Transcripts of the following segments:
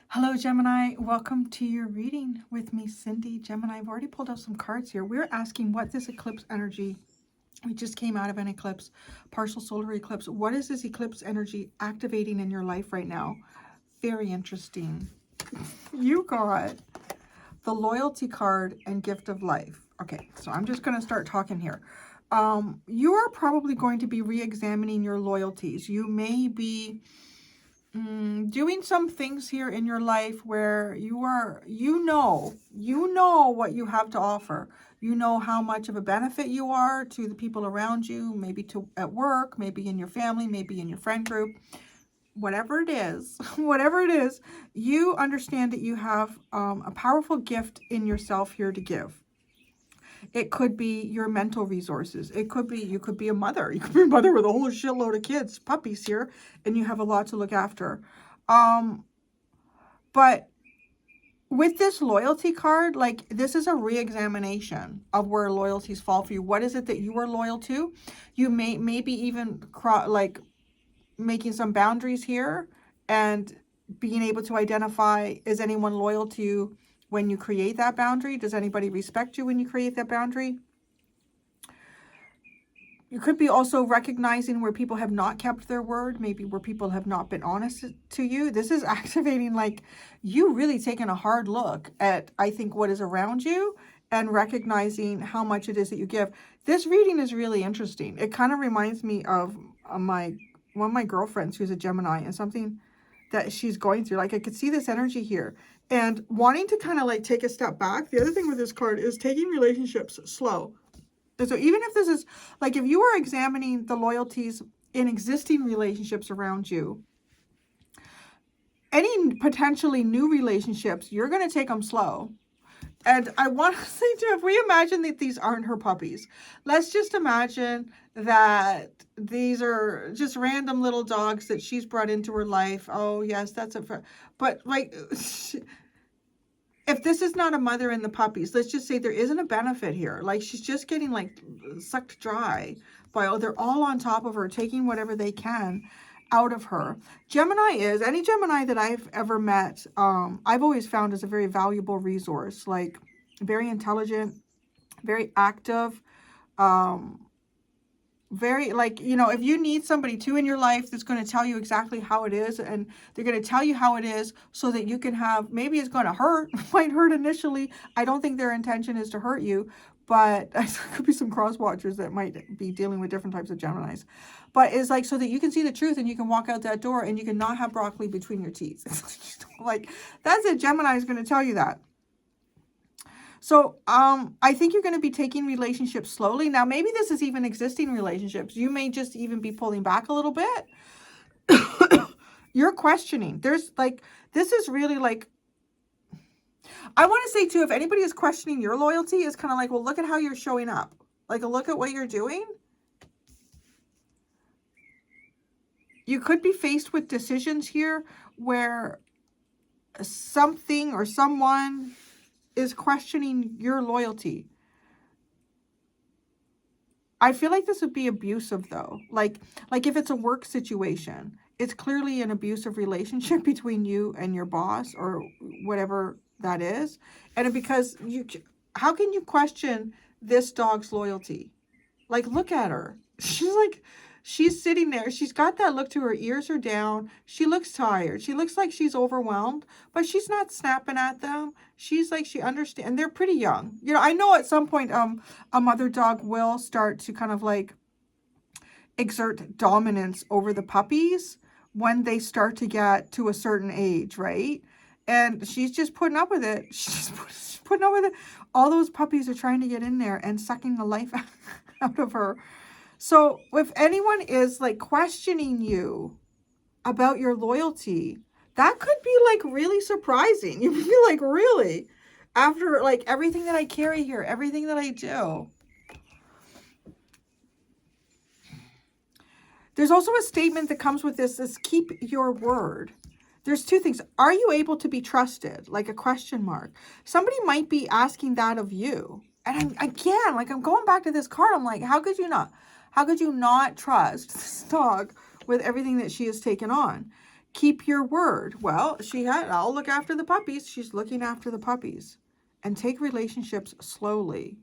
Hello, Gemini. Welcome to your reading with me, Cindy. Gemini, I've already pulled out some cards here. We're asking what this eclipse energy, we just came out of an eclipse, partial solar eclipse. What is this eclipse energy activating in your life right now? Very interesting. You got the loyalty card and gift of life. Okay, so I'm just going to start talking here. You are probably going to be re-examining your loyalties. You may be doing some things here in your life where you know what you have to offer. You know how much of a benefit you are to the people around you, maybe at work, maybe in your family, maybe in your friend group, whatever it is, whatever it is, you understand that you have a powerful gift in yourself here to give. It could be your mental resources. It could be, you could be a mother. You could be a mother with a whole shitload of kids, puppies here, and you have a lot to look after. But with this loyalty card, like this is a re-examination of where loyalties fall for you. What is it that you are loyal to? You maybe even like making some boundaries here and being able to identify, is anyone loyal to you when you create that boundary? Does anybody respect you when you create that boundary? You could be also recognizing where people have not kept their word, maybe where people have not been honest to you. This is activating like you really taking a hard look at, I think, what is around you and recognizing how much it is that you give. This reading is really interesting. It kind of reminds me of one of my girlfriends who's a Gemini and something that she's going through. Like I could see this energy here and wanting to kind of like take a step back. The other thing with this card is taking relationships slow. So even if this is, like if you are examining the loyalties in existing relationships around you, any potentially new relationships, you're going to take them slow. And I want to say too, if we imagine that these aren't her puppies, let's just imagine that these are just random little dogs that she's brought into her life. Oh yes, that's a, but like, if this is not a mother and the puppies, let's just say there isn't a benefit here. Like she's just getting like sucked dry by, oh, they're all on top of her, taking whatever they can out of her. Gemini is, any Gemini that I've ever met, I've always found is a very valuable resource, like very intelligent, very active, very like, you know, if you need somebody too in your life that's going to tell you exactly how it is, and they're going to tell you how it is so that you can have, maybe it's going to hurt, might hurt initially. I don't think their intention is to hurt you, but there could be some cross watchers that might be dealing with different types of Geminis. But it's like so that you can see the truth and you can walk out that door and you can not have broccoli between your teeth. Like that's it. Gemini is going to tell you that. So I think you're going to be taking relationships slowly. Now, maybe this is even existing relationships. You may just even be pulling back a little bit. You're questioning. There's like, this is really like, I want to say too, if anybody is questioning your loyalty, it's kind of like, well, look at how you're showing up. Like, look at what you're doing. You could be faced with decisions here where something or someone is questioning your loyalty. I feel like this would be abusive though. Like if it's a work situation, it's clearly an abusive relationship between you and your boss or whatever that is. And because how can you question this dog's loyalty? Like, look at her. She's sitting there. She's got that look to her. Ears are down. She looks tired. She looks like she's overwhelmed, but she's not snapping at them. She's like, she understands. And they're pretty young. You know, I know at some point a mother dog will start to kind of like exert dominance over the puppies when they start to get to a certain age, right? And she's just putting up with it. She's just putting up with it. All those puppies are trying to get in there and sucking the life out of her. So if anyone is like questioning you about your loyalty, that could be like really surprising. You'd be like, really? After like everything that I carry here, everything that I do. There's also a statement that comes with this is keep your word. There's two things. Are you able to be trusted? Like a question mark. Somebody might be asking that of you. And again, like I'm going back to this card. I'm like, how could you not? How could you not trust this dog with everything that she has taken on? Keep your word. Well, I'll look after the puppies. She's looking after the puppies. And take relationships slowly.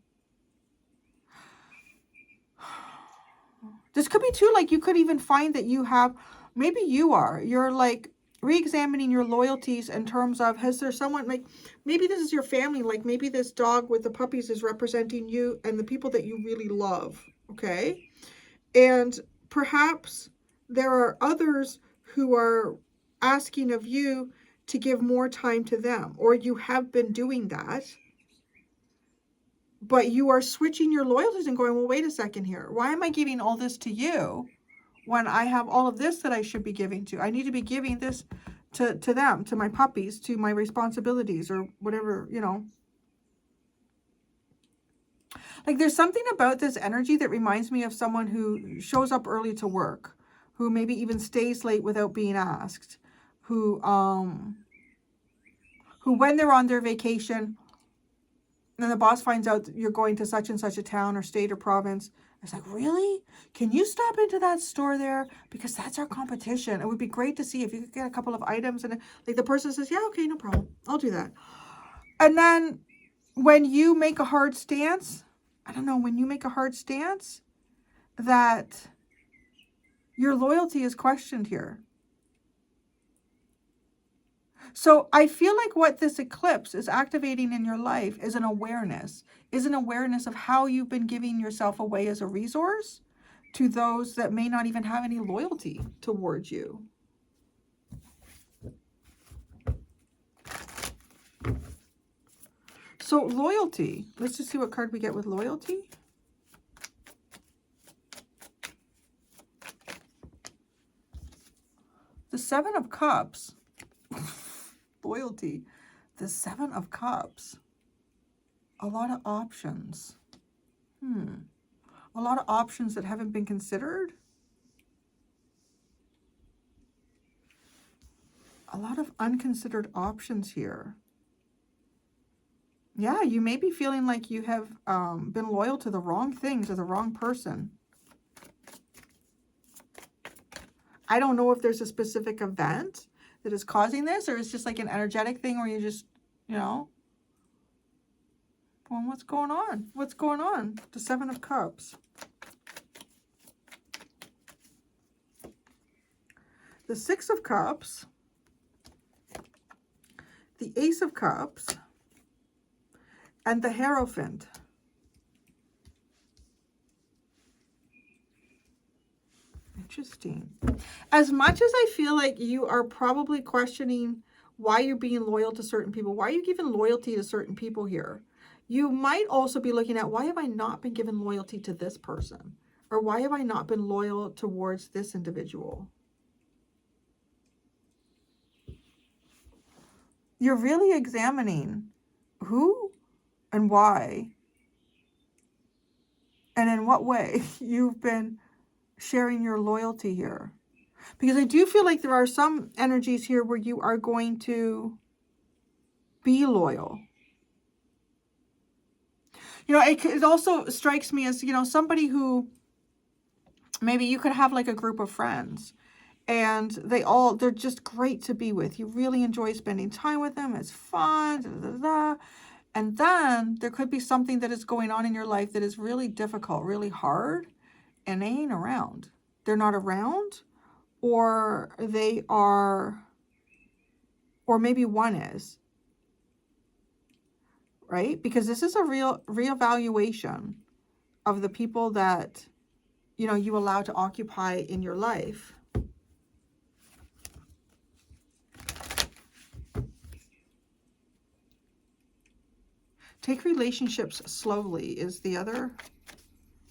This could be too, like, you could even find that you have, maybe you're like re-examining your loyalties in terms of, has there someone, like, maybe this is your family, like maybe this dog with the puppies is representing you and the people that you really love, okay? And perhaps there are others who are asking of you to give more time to them, or you have been doing that, but you are switching your loyalties and going, well, wait a second here. Why am I giving all this to you when I have all of this that I should be giving to? I need to be giving this to them, to my puppies, to my responsibilities, or whatever, you know. Like, there's something about this energy that reminds me of someone who shows up early to work, who maybe even stays late without being asked, who when they're on their vacation, and the boss finds out that you're going to such and such a town or state or province, it's like, really? Can you stop into that store there? Because that's our competition. It would be great to see if you could get a couple of items. And like the person says, yeah, okay, no problem. I'll do that. And then when you make a hard stance, I don't know, when you make a hard stance, that your loyalty is questioned here. So I feel like what this eclipse is activating in your life is an awareness of how you've been giving yourself away as a resource to those that may not even have any loyalty towards you. So loyalty, let's just see what card we get with loyalty. The Seven of Cups. Loyalty. The Seven of Cups. A lot of options. A lot of options that haven't been considered. A lot of unconsidered options here. Yeah, you may be feeling like you have been loyal to the wrong thing, to the wrong person. I don't know if there's a specific event that is causing this, or it's just like an energetic thing where you just, you know, well, what's going on? What's going on? The Seven of Cups. The Six of Cups. The Ace of Cups. And the Hierophant. Interesting. As much as I feel like you are probably questioning why you're being loyal to certain people, why are you giving loyalty to certain people here, you might also be looking at, why have I not been given loyalty to this person? Or why have I not been loyal towards this individual? You're really examining who and why and in what way you've been sharing your loyalty here. Because I do feel like there are some energies here where you are going to be loyal. You know, it also strikes me as, you know, somebody who maybe you could have like a group of friends and they're just great to be with. You really enjoy spending time with them. It's fun. Da, da, da. And then there could be something that is going on in your life that is really difficult, really hard, and they ain't around. They're not around, or they are, or maybe one is, right? Because this is a reevaluation of the people that, you know, you allow to occupy in your life. Take relationships slowly is the other.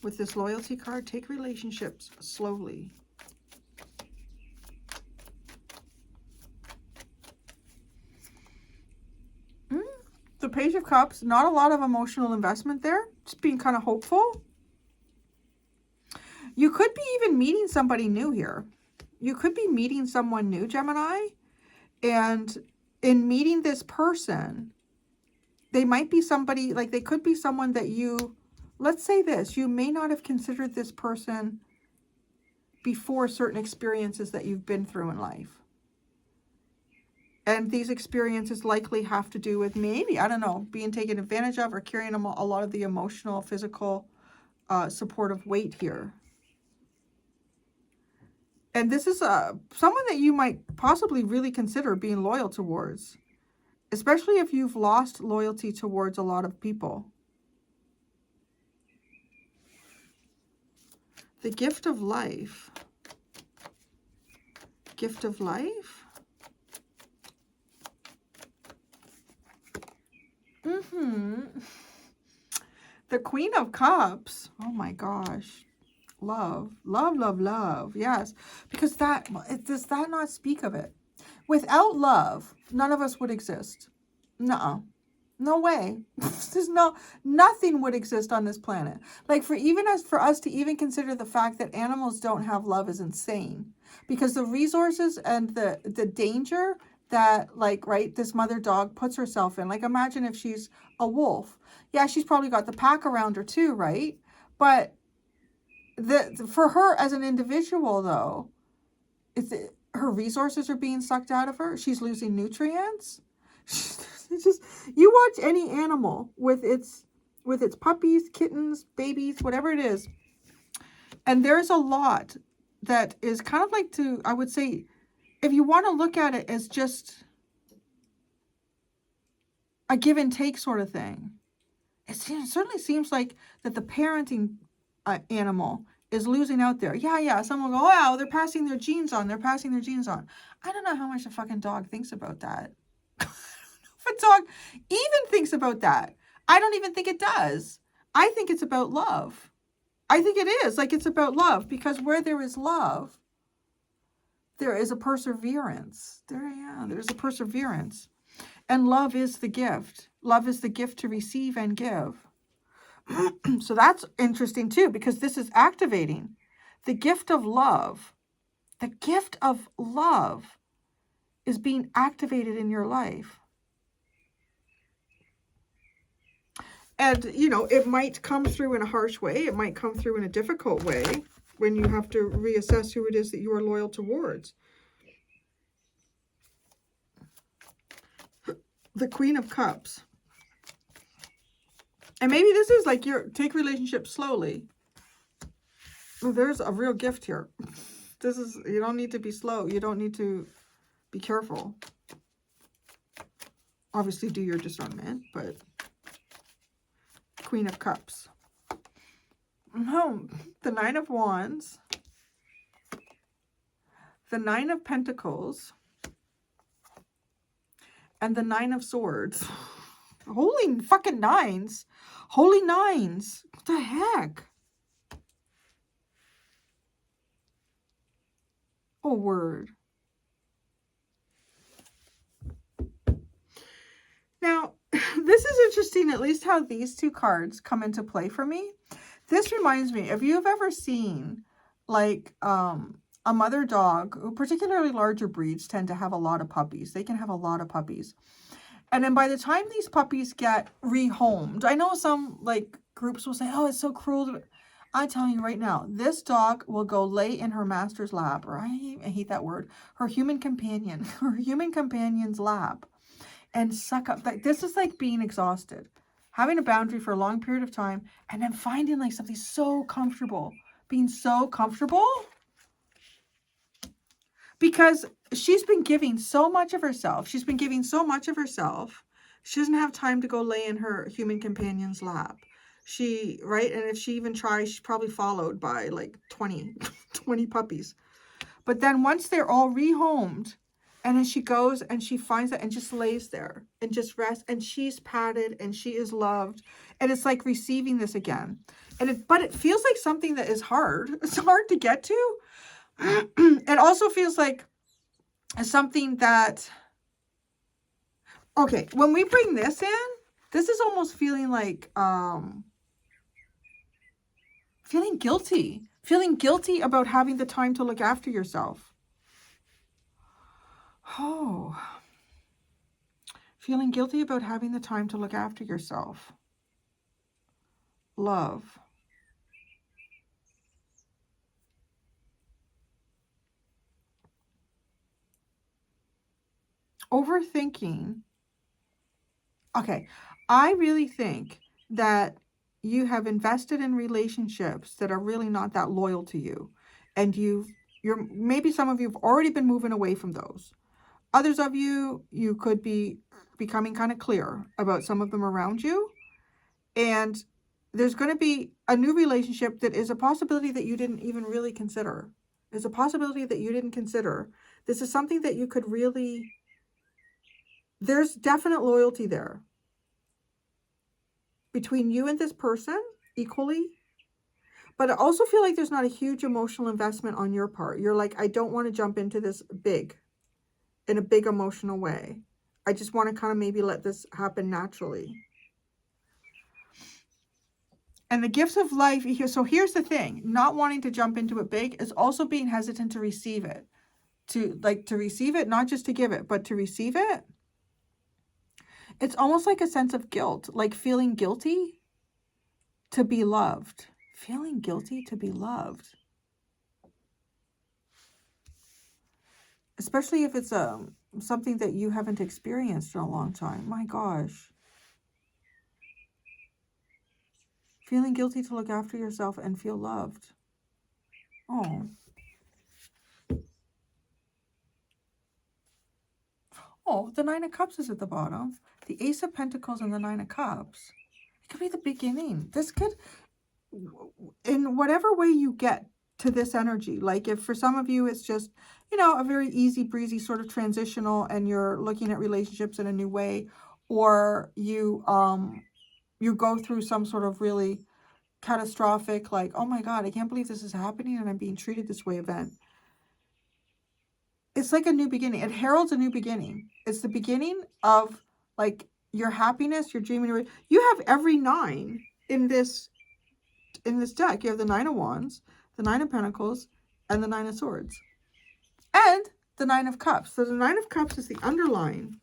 With this loyalty card, take relationships slowly. The Page of Cups, not a lot of emotional investment there. Just being kind of hopeful. You could be even meeting somebody new here. You could be meeting someone new, Gemini. And in meeting this person, they might be somebody, like they could be someone that you, let's say this, you may not have considered this person before certain experiences that you've been through in life. And these experiences likely have to do with maybe, I don't know, being taken advantage of or carrying a lot of the emotional, physical, supportive weight here. And this is someone that you might possibly really consider being loyal towards, especially if you've lost loyalty towards a lot of people. The gift of life. Gift of life. The Queen of Cups. Oh my gosh. Love, love, love, love. Yes, because does that not speak of it? Without love, none of us would exist. Nuh-uh. No way. There's nothing would exist on this planet. Like for us to even consider the fact that animals don't have love is insane. Because the resources and the danger that, like, right, this mother dog puts herself in. Like, imagine if she's a wolf. Yeah, she's probably got the pack around her too, right? But for her as an individual, though, her resources are being sucked out of her. She's losing nutrients. It's just, you watch any animal with its puppies, kittens, babies, whatever it is, and there's a lot that is kind of like, I would say, if you want to look at it as just a give and take sort of thing, it certainly seems like that the parenting animal is losing out there. Yeah. Someone will go, oh, wow, they're passing their genes on. I don't know how much a fucking dog thinks about that. If a dog even thinks about that, I don't even think it does. I think it's about love. I think it is. Like, it's about love, because where there is love, there is a perseverance. There's a perseverance. And love is the gift. Love is the gift to receive and give. So that's interesting too, because this is activating the gift of love. The gift of love is being activated in your life. And, it might come through in a harsh way. It might come through in a difficult way when you have to reassess who it is that you are loyal towards. The Queen of Cups. And maybe this is like take relationships slowly. Well, there's a real gift here. You don't need to be slow. You don't need to be careful. Obviously do your discernment, but Queen of Cups. The Nine of Wands. The Nine of Pentacles. And the Nine of Swords. Holy fucking nines. Holy nines. What the heck? Oh, word. Now, this is interesting, at least how these two cards come into play for me. This reminds me, if you've ever seen, like, a mother dog, particularly larger breeds tend to have a lot of puppies. They can have a lot of puppies. And then by the time these puppies get rehomed, I know some, like, groups will say, oh, it's so cruel. I tell you right now, this dog will go lay in her master's lap, or I hate that word, her human companion's lap, and suck up. This is like being exhausted, having a boundary for a long period of time, and then finding like something so comfortable, being so comfortable, because she's been giving so much of herself. She doesn't have time to go lay in her human companion's lap. Right? And if she even tries, she's probably followed by like 20 puppies. But then once they're all rehomed, and then she goes and she finds it and just lays there and just rests, and she's patted and she is loved. And it's like receiving this again. But it feels like something that is hard. It's hard to get to. It also feels like something that, okay, when we bring this in, this is almost feeling like, feeling guilty about having the time to look after yourself. Oh, feeling guilty about having the time to look after yourself. Love. overthinking. Okay, I really think that you have invested in relationships that are really not that loyal to you. And you're maybe some of you've already been moving away from those. Others of you, you could be becoming kind of clear about some of them around you. And there's going to be a new relationship that is a possibility that you didn't even really consider. There's a possibility that you didn't consider. This is something that you could really, there's definite loyalty there between you and this person equally. But I also feel like there's not a huge emotional investment on your part. You're like, I don't want to jump into this in a big emotional way. I just want to kind of maybe let this happen naturally. And the gifts of life, so here's the thing, not wanting to jump into it big is also being hesitant to receive it. To receive it, not just to give it, but to receive it. It's almost like a sense of guilt, like feeling guilty to be loved. Feeling guilty to be loved. Especially if it's something that you haven't experienced in a long time. My gosh. Feeling guilty to look after yourself and feel loved. Oh. Oh, the Nine of Cups is at the bottom. The Ace of Pentacles and the Nine of Cups. It could be the beginning. This could, in whatever way you get to this energy, like if for some of you it's just, you know, a very easy breezy sort of transitional and you're looking at relationships in a new way, or you go through some sort of really catastrophic, like, oh my God, I can't believe this is happening and I'm being treated this way event. It's like a new beginning. It heralds a new beginning. It's the beginning of like your happiness, your dreaming. You have every 9 in this deck. You have the 9 of Wands, the 9 of Pentacles, and the 9 of Swords. And the 9 of Cups. So the 9 of Cups is the underline.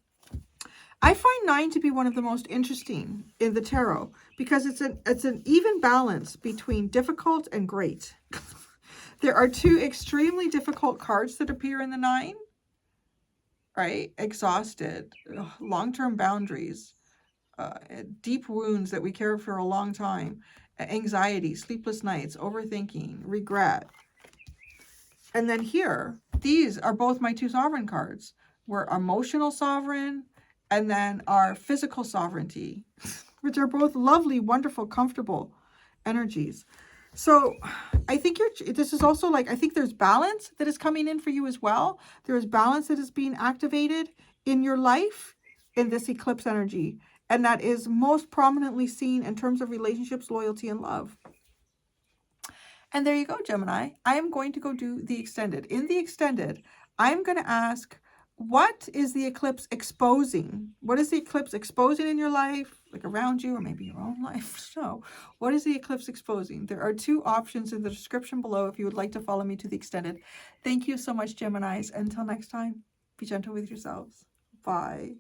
I find 9 to be one of the most interesting in the tarot because it's an even balance between difficult and great. There are 2 extremely difficult cards that appear in the 9, right? Exhausted, long-term boundaries, deep wounds that we carry for a long time, anxiety, sleepless nights, overthinking, regret. And then here, these are both my 2 sovereign cards. We're emotional sovereign and then our physical sovereignty, which are both lovely, wonderful, comfortable energies. So I think this is also like, I think there's balance that is coming in for you as well. There is balance that is being activated in your life in this eclipse energy. And that is most prominently seen in terms of relationships, loyalty, and love. And there you go, Gemini. I am going to go do the extended. In the extended, I'm going to ask, what is the eclipse exposing? What is the eclipse exposing in your life, like around you, or maybe your own life? So, what is the eclipse exposing? There are 2 options in the description below if you would like to follow me to the extended. Thank you so much, Geminis. Until next time, be gentle with yourselves. Bye.